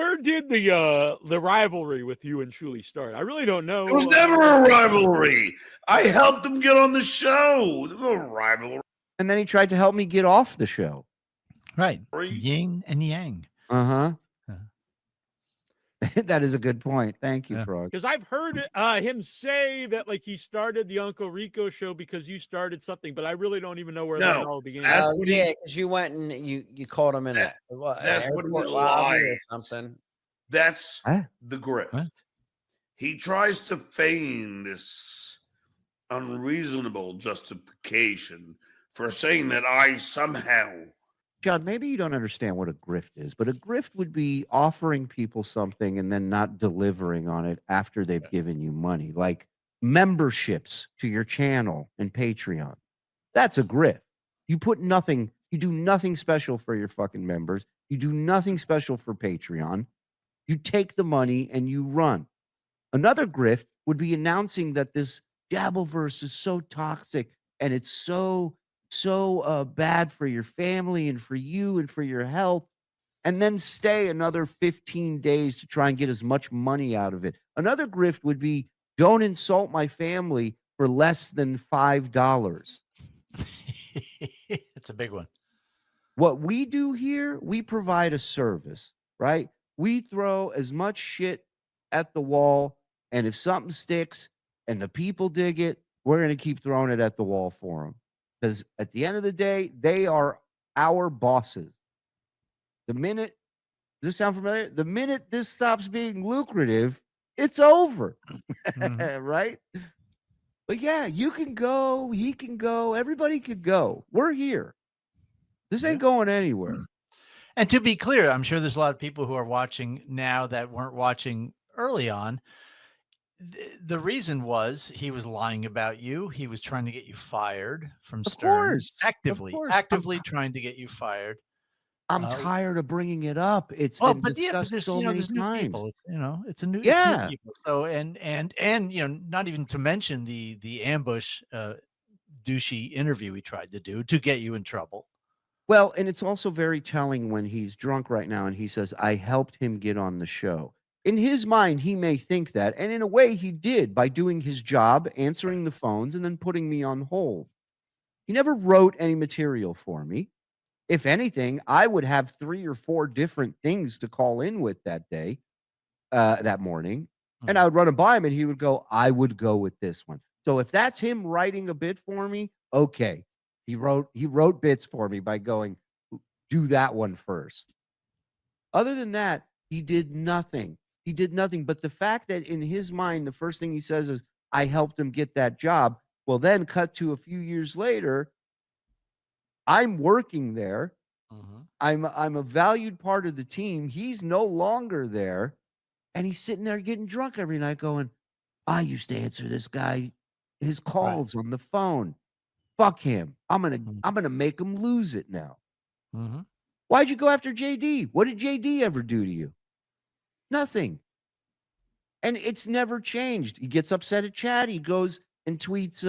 where did the rivalry with you and Shuli start? I really don't know. It was never a rivalry. I helped him get on the show. There was no rivalry. And then he tried to help me get off the show. Right. Yin and yang. Uh-huh. That is a good point. Thank you, Frog. Because I've heard him say that like he started the Uncle Rico show because you started something, but I really don't even know where that all began. Yeah, because you went and you caught him in that's an what he airport lobby or lies. something. That's the grift. What? He tries to feign this unreasonable justification for saying that I somehow. John, maybe you don't understand what a grift is, but a grift would be offering people something and then not delivering on it after they've given you money, like memberships to your channel and Patreon. That's a grift. You do nothing special for your fucking members. You do nothing special for Patreon. You take the money and you run. Another grift would be announcing that this Dabbleverse is so toxic and it's so bad for your family and for you and for your health, and then stay another 15 days to try and get as much money out of it. Another grift would be, don't insult my family for less than $5. It's a big one. What we do here, we provide a service, right? We throw as much shit at the wall, and if something sticks and the people dig it, we're going to keep throwing it at the wall for them. Because at the end of the day, they are our bosses. Does this sound familiar? The minute this stops being lucrative, it's over. Right? But yeah, you can go, he can go, everybody could go. We're here. This ain't going anywhere. And to be clear, I'm sure there's a lot of people who are watching now that weren't watching early on. The reason was he was lying about you. He was trying to get you fired from Stern. Actively trying to get you fired. I'm tired of bringing it up. It's been discussed so many times. It's a new people. So and not even to mention the ambush douchey interview he tried to do to get you in trouble. Well, and it's also very telling when he's drunk right now and he says, I helped him get on the show. In his mind, he may think that, and in a way he did by doing his job, answering the phones, and then putting me on hold. He never wrote any material for me. If anything, I would have 3 or 4 different things to call in with that day, that morning, and I would run it by him, and he would go, I would go with this one. So if that's him writing a bit for me, okay. He wrote bits for me by going, do that one first. Other than that, he did nothing. He did nothing. But the fact that in his mind, the first thing he says is, I helped him get that job. Well, then cut to a few years later, I'm working there. I'm a valued part of the team. He's no longer there. And he's sitting there getting drunk every night going, I used to answer this guy his calls on the phone. Fuck him. I'm gonna make him lose it now. Why'd you go after JD? What did JD ever do to you? Nothing. And it's never changed. He gets upset at Chad. He goes and tweets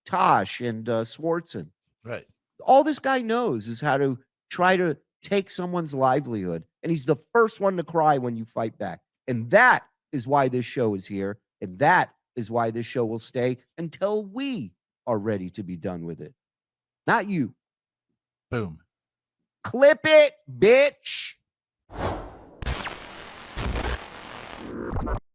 Tosh and Swartzen. Right. All this guy knows is how to try to take someone's livelihood. And he's the first one to cry when you fight back. And that is why this show is here. And that is why this show will stay until we are ready to be done with it. Not you. Boom. Clip it, bitch.